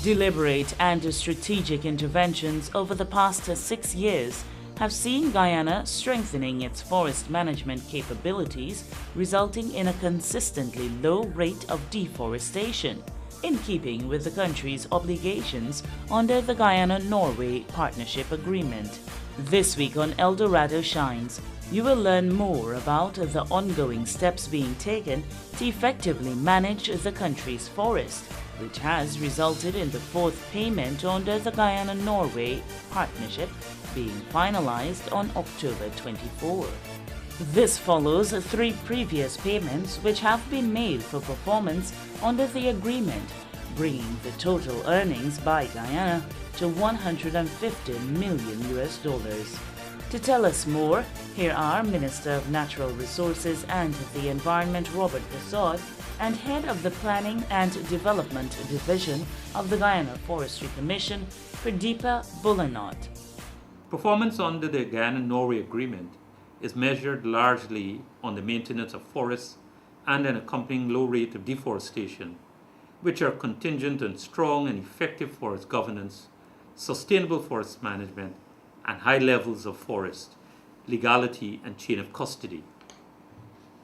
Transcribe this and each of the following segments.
Deliberate and strategic interventions over the past 6 years have seen Guyana strengthening its forest management capabilities, resulting in a consistently low rate of deforestation, in keeping with the country's obligations under the Guyana-Norway Partnership Agreement. This week on Dorado Shines, you will learn more about the ongoing steps being taken to effectively manage the country's forest, which has resulted in the fourth payment under the Guyana-Norway Partnership being finalized on October 24. This follows 3 previous payments which have been made for performance under the agreement, bringing the total earnings by Guyana to $150 million. To tell us more, here are Minister of Natural Resources and the Environment Robert Gassot and Head of the Planning and Development Division of the Guyana Forestry Commission, Pradeepa Bullanot. Performance under the Guyana-Norway Agreement is measured largely on the maintenance of forests and an accompanying low rate of deforestation, which are contingent on strong and effective forest governance, sustainable forest management, and high levels of forest legality and chain of custody.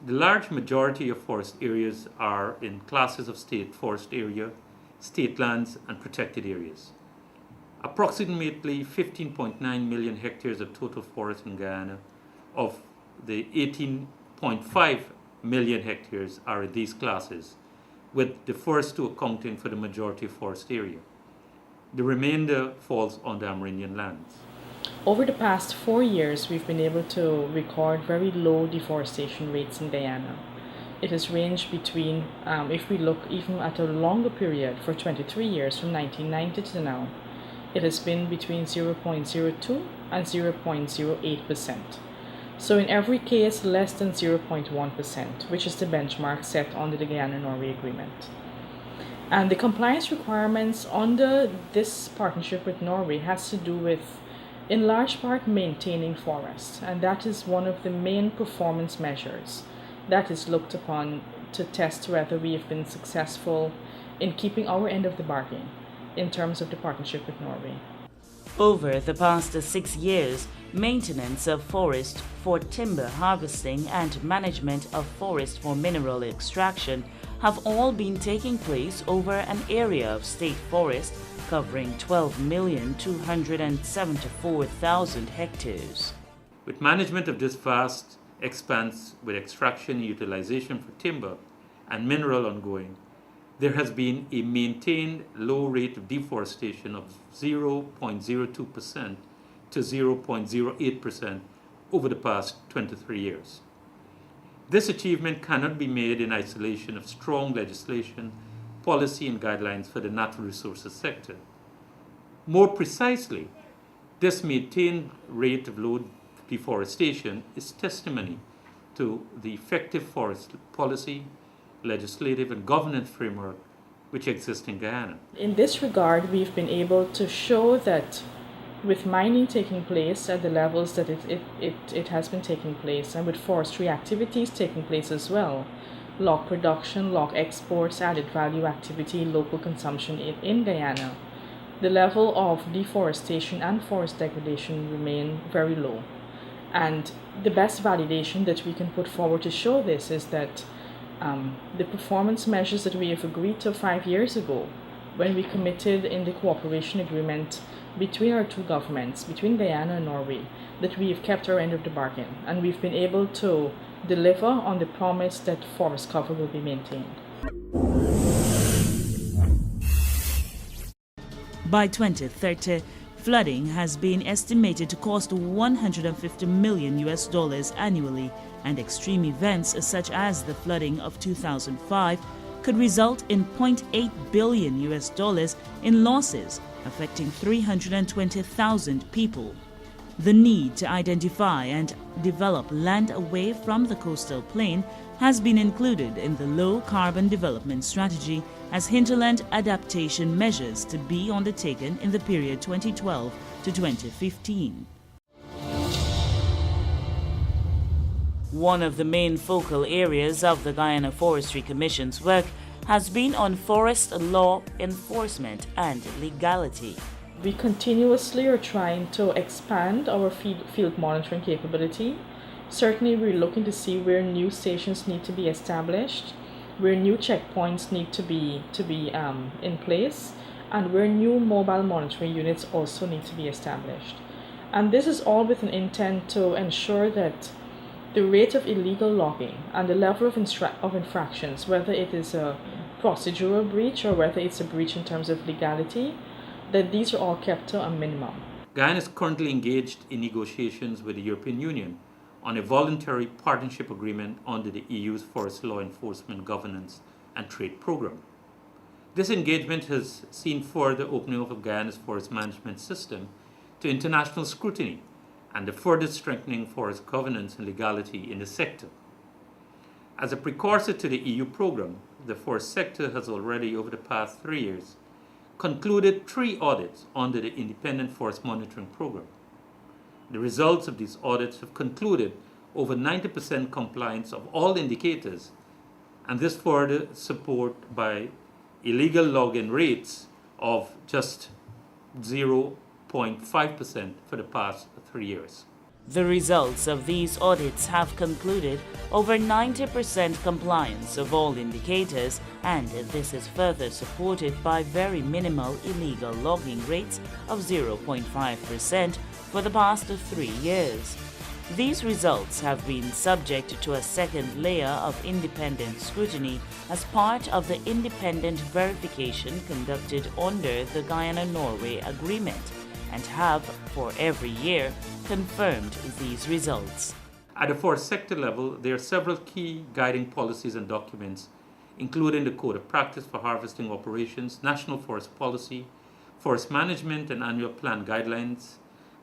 The large majority of forest areas are in classes of state forest area, state lands, and protected areas. Approximately 15.9 million hectares of total forest in Guyana, of the 18.5 million hectares are in these classes, with the first two accounting for the majority of forest area. The remainder falls on the Amerindian lands. Over the past 4 years, we've been able to record very low deforestation rates in Guyana. It has ranged between, if we look even at a longer period for 23 years from 1990 to now, it has been between 0.02 and 0.08%. So in every case, less than 0.1%, which is the benchmark set under the Guyana-Norway Agreement. And the compliance requirements under this partnership with Norway has to do with, in large part, maintaining forests. And that is one of the main performance measures that is looked upon to test whether we have been successful in keeping our end of the bargain in terms of the partnership with Norway. Over the past 6 years, maintenance of forest for timber harvesting and management of forest for mineral extraction have all been taking place over an area of state forest covering 12,274,000 hectares. With management of this vast expanse with extraction and utilization for timber and mineral ongoing, there has been a maintained low rate of deforestation of 0.02% to 0.08% over the past 23 years. This achievement cannot be made in isolation of strong legislation, policy, and guidelines for the natural resources sector. More precisely, this maintained rate of low deforestation is testimony to the effective forest policy, legislative, and governance framework which exist in Guyana. In this regard, we've been able to show that with mining taking place at the levels that it has been taking place, and with forestry activities taking place as well, log production, log exports, added value activity, local consumption in Guyana, the level of deforestation and forest degradation remain very low. And the best validation that we can put forward to show this is that the performance measures that we have agreed to 5 years ago, when we committed in the cooperation agreement between our two governments, between Guyana and Norway, that we have kept our end of the bargain, and we've been able to deliver on the promise that forest cover will be maintained. By 2030, flooding has been estimated to cost $150 million annually, and extreme events such as the flooding of 2005 could result in $0.8 billion in losses, affecting 320,000 people. The need to identify and develop land away from the coastal plain has been included in the Low Carbon Development Strategy as hinterland adaptation measures to be undertaken in the period 2012 to 2015. One of the main focal areas of the Guyana Forestry Commission's work has been on forest law enforcement and legality. We continuously are trying to expand our field monitoring capability. Certainly, we're looking to see where new stations need to be established, where new checkpoints need to be in place, and where new mobile monitoring units also need to be established. And this is all with an intent to ensure that the rate of illegal logging and the level of infractions, whether it is a procedural breach or whether it's a breach in terms of legality, that these are all kept to a minimum. Guyana is currently engaged in negotiations with the European Union on a voluntary partnership agreement under the EU's Forest Law Enforcement Governance and Trade Programme. This engagement has seen further opening up of Guyana's forest management system to international scrutiny and the further strengthening forest governance and legality in the sector. As a precursor to the EU programme, the forest sector has already, over the past 3 years, concluded 3 audits under the Independent Forest Monitoring Programme. The results of these audits have concluded over 90% compliance of all indicators, and this further support by illegal logging rates of just 0.5% for the past 3 years. The results of these audits have concluded over 90% compliance of all indicators, and this is further supported by very minimal illegal logging rates of 0.5% for the past 3 years. These results have been subject to a second layer of independent scrutiny as part of the independent verification conducted under the Guyana-Norway Agreement, and have, for every year, confirmed these results. At the forest sector level, there are several key guiding policies and documents, including the Code of Practice for Harvesting Operations, National Forest Policy, Forest Management and Annual Plan Guidelines,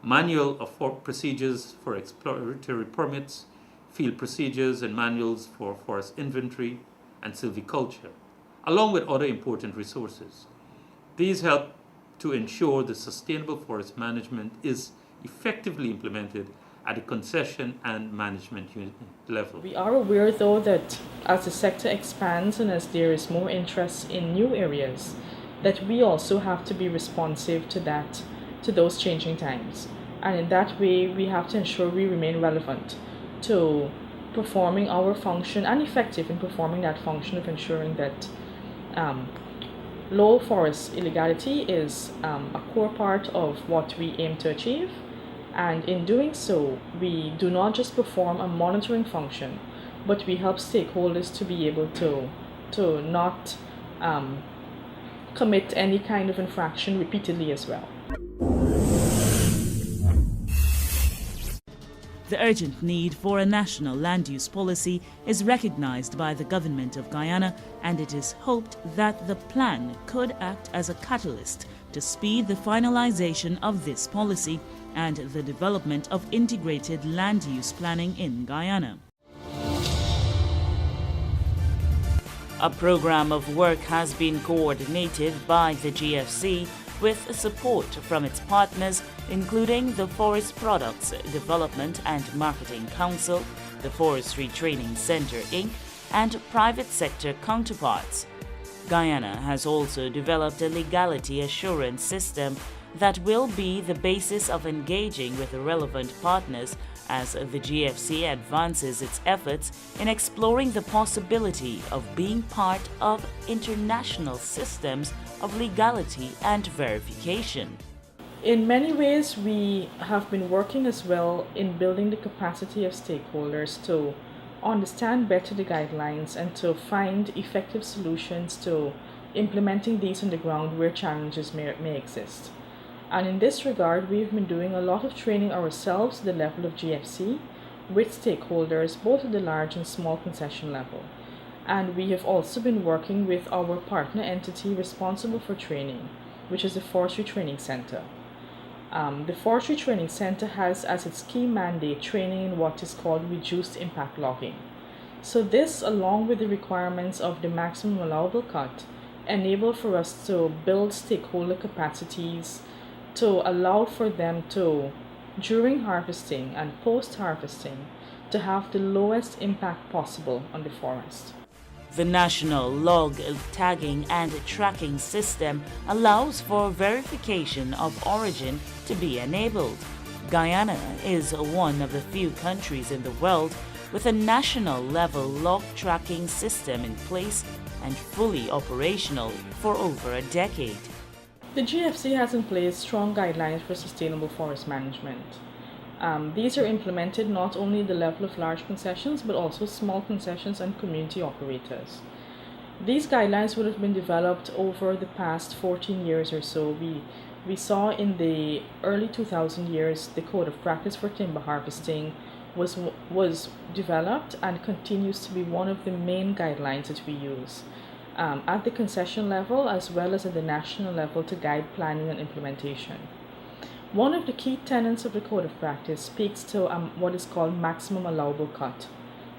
Manual of Procedures for Exploratory Permits, Field Procedures and Manuals for Forest Inventory and Silviculture, along with other important resources. These help to ensure the sustainable forest management is effectively implemented at the concession and management unit level. We are aware, though, that as the sector expands and as there is more interest in new areas, that we also have to be responsive to those changing times. And in that way, we have to ensure we remain relevant to performing our function and effective in performing that function of ensuring that low forest illegality is a core part of what we aim to achieve. And in doing so, we do not just perform a monitoring function, but we help stakeholders to be able to not commit any kind of infraction repeatedly as well. The urgent need for a national land use policy is recognized by the government of Guyana, and it is hoped that the plan could act as a catalyst to speed the finalization of this policy and the development of integrated land use planning in Guyana. A program of work has been coordinated by the GFC with support from its partners, including the Forest Products Development and Marketing Council, the Forestry Training Center, Inc., and private sector counterparts. Guyana has also developed a legality assurance system that will be the basis of engaging with the relevant partners as the GFC advances its efforts in exploring the possibility of being part of international systems of legality and verification. In many ways, we have been working as well in building the capacity of stakeholders to understand better the guidelines and to find effective solutions to implementing these on the ground where challenges may exist. And in this regard, we've been doing a lot of training ourselves at the level of GFC with stakeholders, both at the large and small concession level. And we have also been working with our partner entity responsible for training, which is the Forestry Training Center. The Forestry Training Center has as its key mandate training in what is called reduced impact logging. So this, along with the requirements of the maximum allowable cut, enable for us to build stakeholder capacities to allow for them to, during harvesting and post-harvesting, to have the lowest impact possible on the forest. The National Log Tagging and Tracking System allows for verification of origin to be enabled. Guyana is one of the few countries in the world with a national-level log tracking system in place and fully operational for over a decade. The GFC has in place strong guidelines for sustainable forest management. These are implemented not only at the level of large concessions but also small concessions and community operators. These guidelines would have been developed over the past 14 years or so. We saw in the early 2000 years the Code of Practice for Timber Harvesting was developed and continues to be one of the main guidelines that we use at the concession level as well as at the national level to guide planning and implementation. One of the key tenets of the Code of Practice speaks to what is called maximum allowable cut,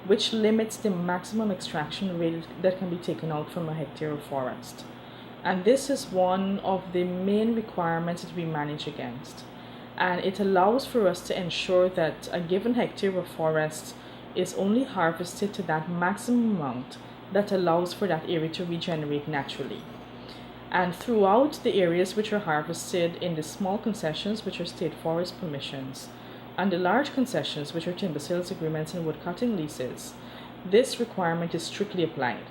which limits the maximum extraction rate that can be taken out from a hectare of forest. And this is one of the main requirements that we manage against. And it allows for us to ensure that a given hectare of forest is only harvested to that maximum amount that allows for that area to regenerate naturally. And throughout the areas which are harvested in the small concessions, which are state forest permissions, and the large concessions, which are timber sales agreements and woodcutting leases, this requirement is strictly applied.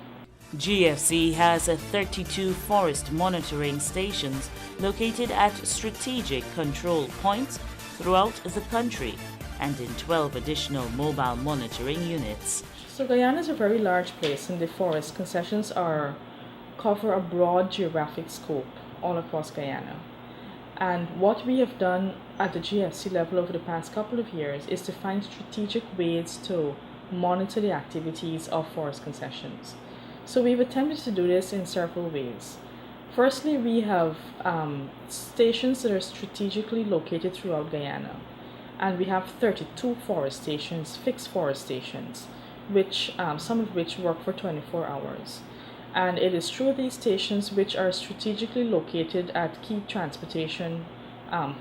GFC has 32 forest monitoring stations located at strategic control points throughout the country and in 12 additional mobile monitoring units. So Guyana is a very large place, and the forest concessions cover a broad geographic scope all across Guyana. And what we have done at the GFC level over the past couple of years is to find strategic ways to monitor the activities of forest concessions. So we've attempted to do this in several ways. Firstly, we have stations that are strategically located throughout Guyana. And we have 32 forest stations, fixed forest stations, which some of which work for 24 hours. And it is through these stations which are strategically located at key transportation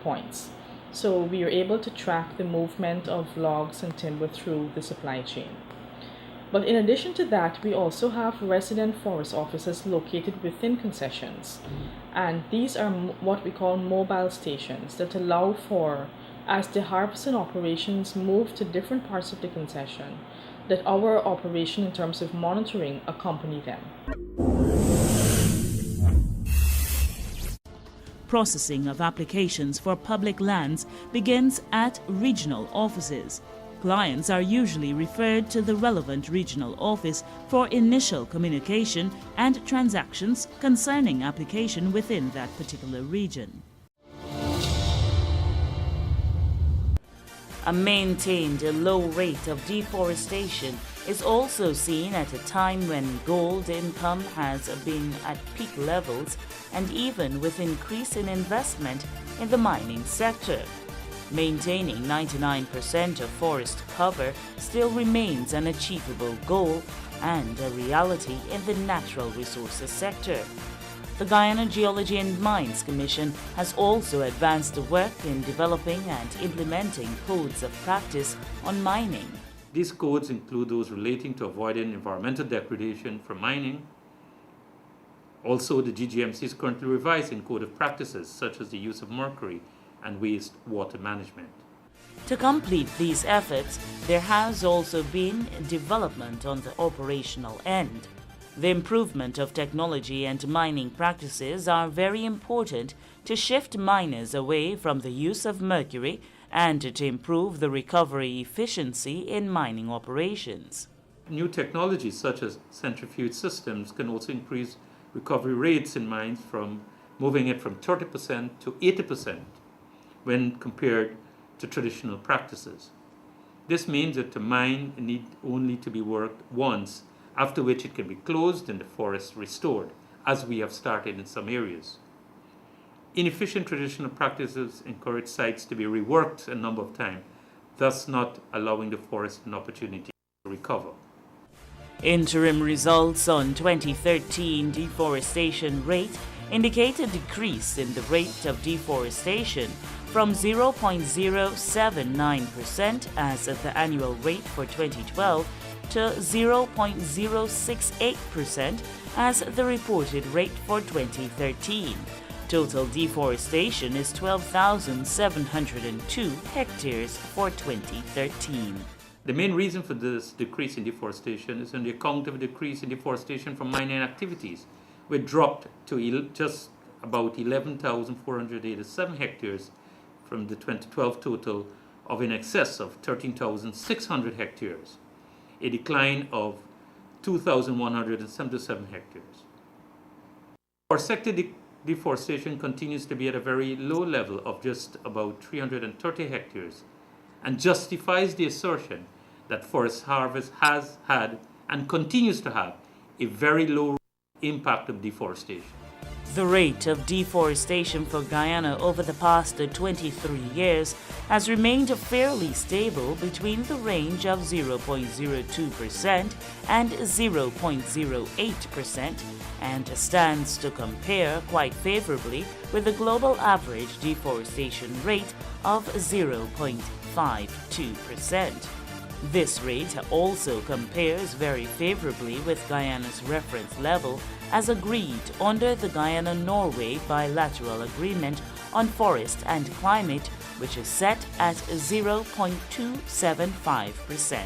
points. So we are able to track the movement of logs and timber through the supply chain. But in addition to that, we also have resident forest offices located within concessions. And these are what we call mobile stations that allow for, as the harvesting operations move to different parts of the concession, that our operation in terms of monitoring accompany them. Processing of applications for public lands begins at regional offices. Clients are usually referred to the relevant regional office for initial communication and transactions concerning application within that particular region. A maintained low rate of deforestation is also seen at a time when gold income has been at peak levels and even with increase in investment in the mining sector. Maintaining 99% of forest cover still remains an achievable goal and a reality in the natural resources sector. The Guyana Geology and Mines Commission has also advanced the work in developing and implementing codes of practice on mining. These codes include those relating to avoiding environmental degradation from mining. Also, the GGMC is currently revising code of practices such as the use of mercury and wastewater management. To complete these efforts, there has also been development on the operational end. The improvement of technology and mining practices are very important to shift miners away from the use of mercury and to improve the recovery efficiency in mining operations. New technologies such as centrifuge systems can also increase recovery rates in mines, from moving it from 30% to 80% when compared to traditional practices. This means that the mine need only to be worked once, after which it can be closed and the forest restored, as we have started in some areas. Inefficient traditional practices encourage sites to be reworked a number of times, thus not allowing the forest an opportunity to recover. Interim results on 2013 deforestation rate indicate a decrease in the rate of deforestation from 0.079% as at the annual rate for 2012 to 0.068% as the reported rate for 2013. Total deforestation is 12,702 hectares for 2013. The main reason for this decrease in deforestation is on the account of a decrease in deforestation from mining activities, which dropped to just about 11,487 hectares from the 2012 total of in excess of 13,600 hectares, a decline of 2,177 hectares. Our sector deforestation continues to be at a very low level of just about 330 hectares and justifies the assertion that forest harvest has had and continues to have a very low impact of deforestation. The rate of deforestation for Guyana over the past 23 years has remained fairly stable between the range of 0.02% and 0.08% and stands to compare quite favorably with the global average deforestation rate of 0.52%. This rate also compares very favorably with Guyana's reference level as agreed under the Guyana-Norway bilateral agreement on forest and climate, which is set at 0.275%.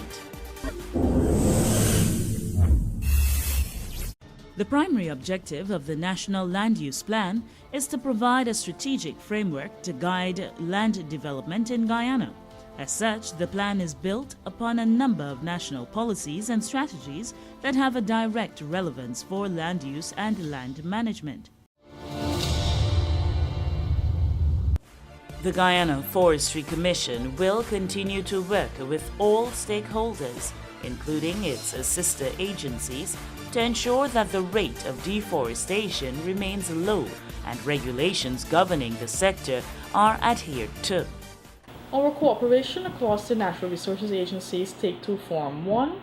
The primary objective of the National Land Use Plan is to provide a strategic framework to guide land development in Guyana. As such, the plan is built upon a number of national policies and strategies that have a direct relevance for land use and land management. The Guyana Forestry Commission will continue to work with all stakeholders, including its sister agencies, to ensure that the rate of deforestation remains low and regulations governing the sector are adhered to. Our cooperation across the natural resources agencies take two forms. One,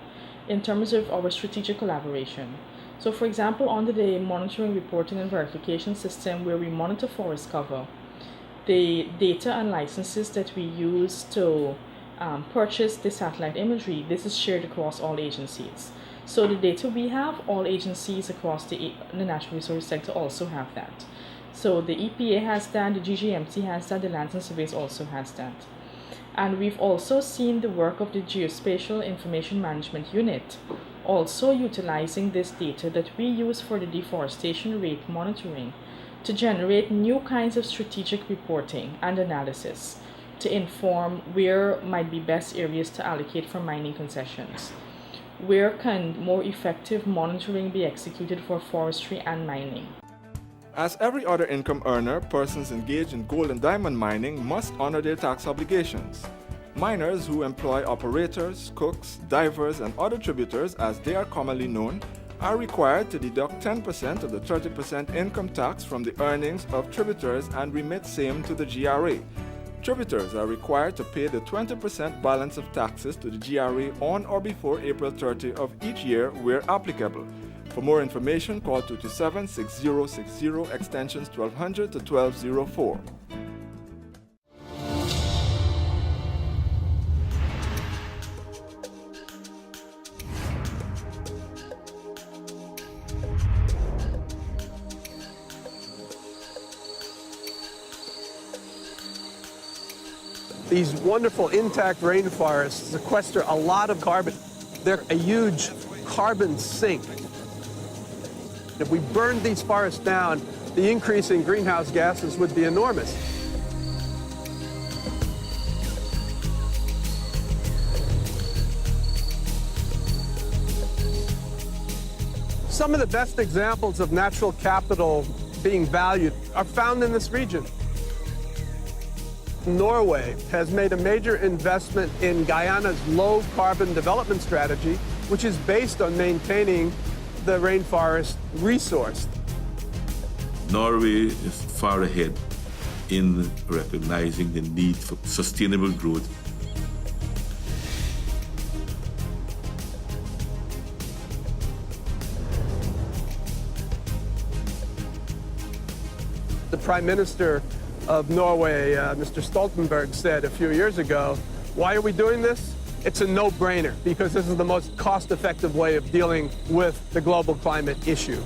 in terms of our strategic collaboration. So for example, under the monitoring, reporting and verification system where we monitor forest cover, the data and licenses that we use to purchase the satellite imagery, this is shared across all agencies. So the data we have, all agencies across the natural resource sector also have that. So the EPA has that, the GGMT has that, the Lands and Surveys also has that. And we've also seen the work of the Geospatial Information Management Unit also utilizing this data that we use for the deforestation rate monitoring to generate new kinds of strategic reporting and analysis to inform where might be best areas to allocate for mining concessions. Where can more effective monitoring be executed for forestry and mining? As every other income earner, persons engaged in gold and diamond mining must honor their tax obligations. Miners who employ operators, cooks, divers, and other tributers, as they are commonly known, are required to deduct 10% of the 30% income tax from the earnings of tributers and remit same to the GRA. Tributors are required to pay the 20% balance of taxes to the GRA on or before April 30 of each year where applicable. For more information, call 227-6060 extensions 1200 to 1204. These wonderful intact rainforests sequester a lot of carbon. They're a huge carbon sink. If we burned these forests down, the increase in greenhouse gases would be enormous. Some of the best examples of natural capital being valued are found in this region. Norway has made a major investment in Guyana's low-carbon development strategy, which is based on maintaining the rainforest resource. Norway is far ahead in recognizing the need for sustainable growth. The Prime Minister of Norway, Mr. Stoltenberg, said a few years ago, why are we doing this? It's a no-brainer because this is the most cost-effective way of dealing with the global climate issue.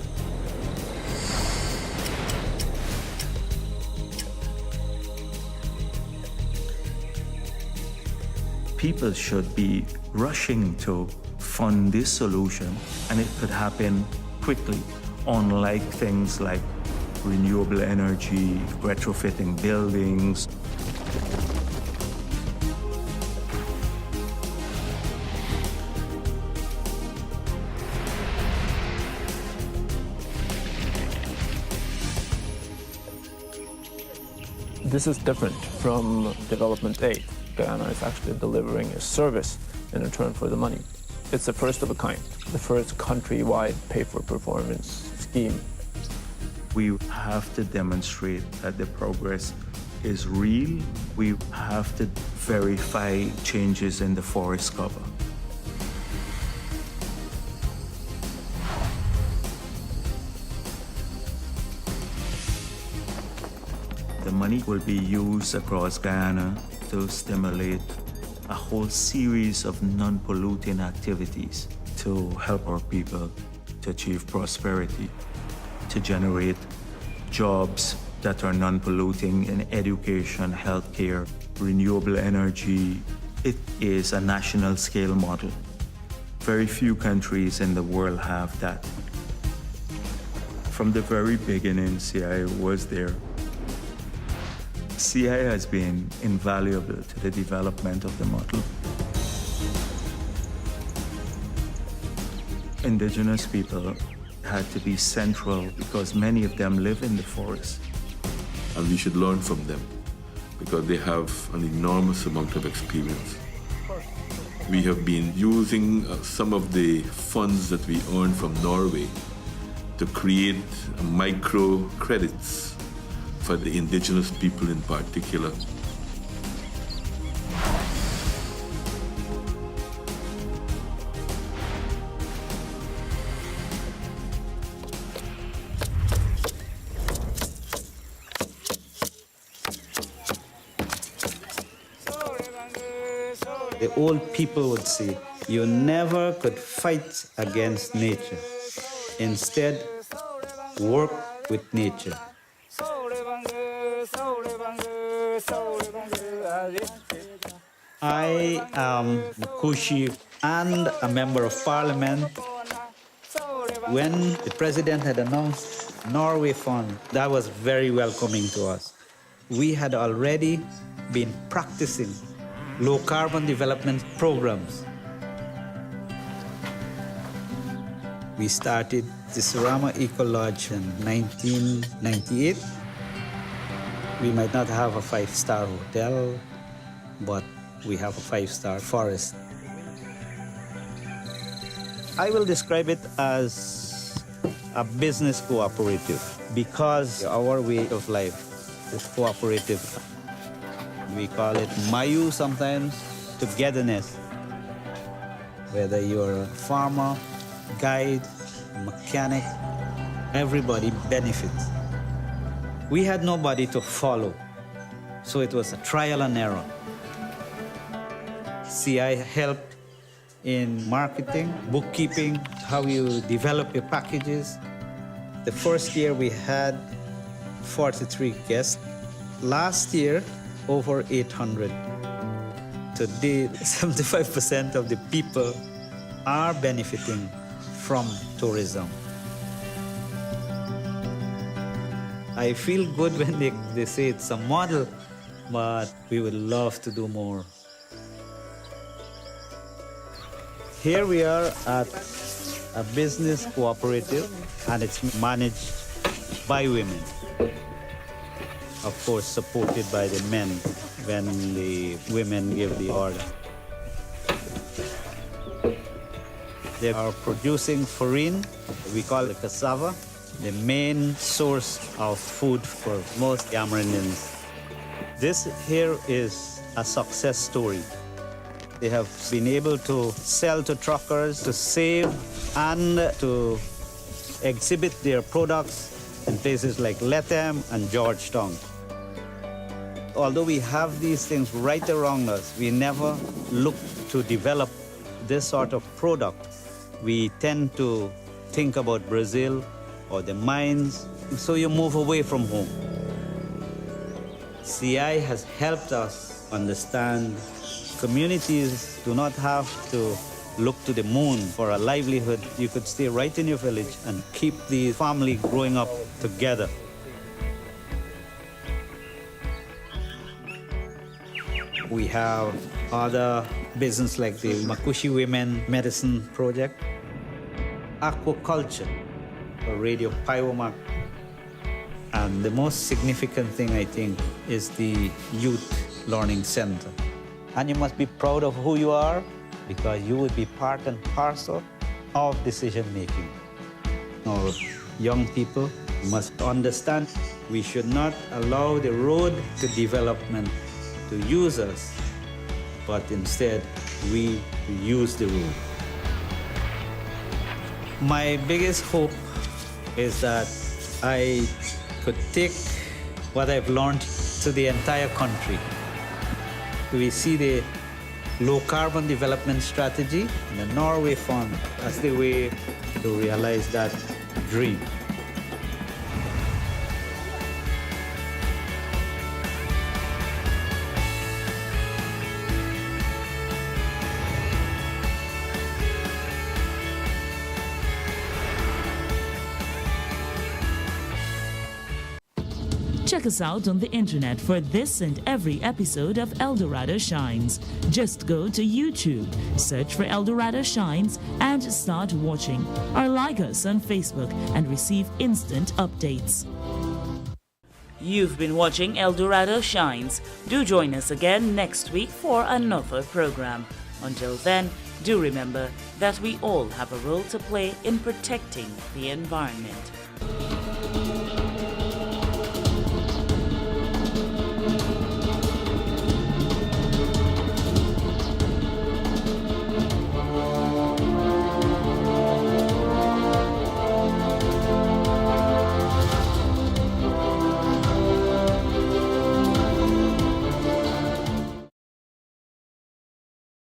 People should be rushing to fund this solution, and it could happen quickly, unlike things like renewable energy, retrofitting buildings. This is different from development aid. Guyana is actually delivering a service in return for the money. It's the first of a kind, the first countrywide pay-for-performance scheme. We have to demonstrate that the progress is real. We have to verify changes in the forest cover. The money will be used across Guyana to stimulate a whole series of non-polluting activities to help our people to achieve prosperity, to generate jobs that are non-polluting in education, healthcare, renewable energy. It is a national scale model. Very few countries in the world have that. From the very beginning, CI was there. CI has been invaluable to the development of the model. Indigenous people had to be central because many of them live in the forest. And we should learn from them because they have an enormous amount of experience. We have been using some of the funds that we earned from Norway to create micro credits for the indigenous people in particular. The old people would say, you never could fight against nature. Instead, work with nature. I am Kushi and a member of parliament. When the president had announced Norway Fund, that was very welcoming to us. We had already been practicing low carbon development programs. We started the Surama Eco Lodge in 1998. We might not have a 5-star hotel, but we have a 5-star forest. I will describe it as a business cooperative because our way of life is cooperative. We call it Mayu sometimes, togetherness. Whether you're a farmer, guide, mechanic, everybody benefits. We had nobody to follow, so it was a trial and error. CI helped in marketing, bookkeeping, how you develop your packages. The first year we had 43 guests. Last year, over 800. Today, 75% of the people are benefiting from tourism. I feel good when they say it's a model, but we would love to do more. Here we are at a business cooperative, and it's managed by women. Of course, supported by the men when the women give the order. They are producing farine, we call it cassava, the main source of food for most Cameroonians. This here is a success story. They have been able to sell to truckers, to save, and to exhibit their products in places like Lethem and Georgetown. Although we have these things right around us, we never look to develop this sort of product, we tend to think about Brazil or the mines, so you move away from home. CI has helped us understand communities do not have to look to the moon for a livelihood. You could stay right in your village and keep the family growing up together. We have other business like the Makushi Women Medicine Project, aquaculture, or radio biomass. And the most significant thing, I think, is the Youth Learning Center. And you must be proud of who you are, because you will be part and parcel of decision-making. Our young people must understand we should not allow the road to development to use us, but instead we use the road. My biggest hope is that I could take what I've learned to the entire country. We see the low carbon development strategy and the Norway Fund as the way to realize that dream. Check us out on the internet for this and every episode of Dorado Shines. Just go to YouTube, search for Dorado Shines and start watching. Or like us on Facebook and receive instant updates. You've been watching Dorado Shines. Do join us again next week for another program. Until then, do remember that we all have a role to play in protecting the environment.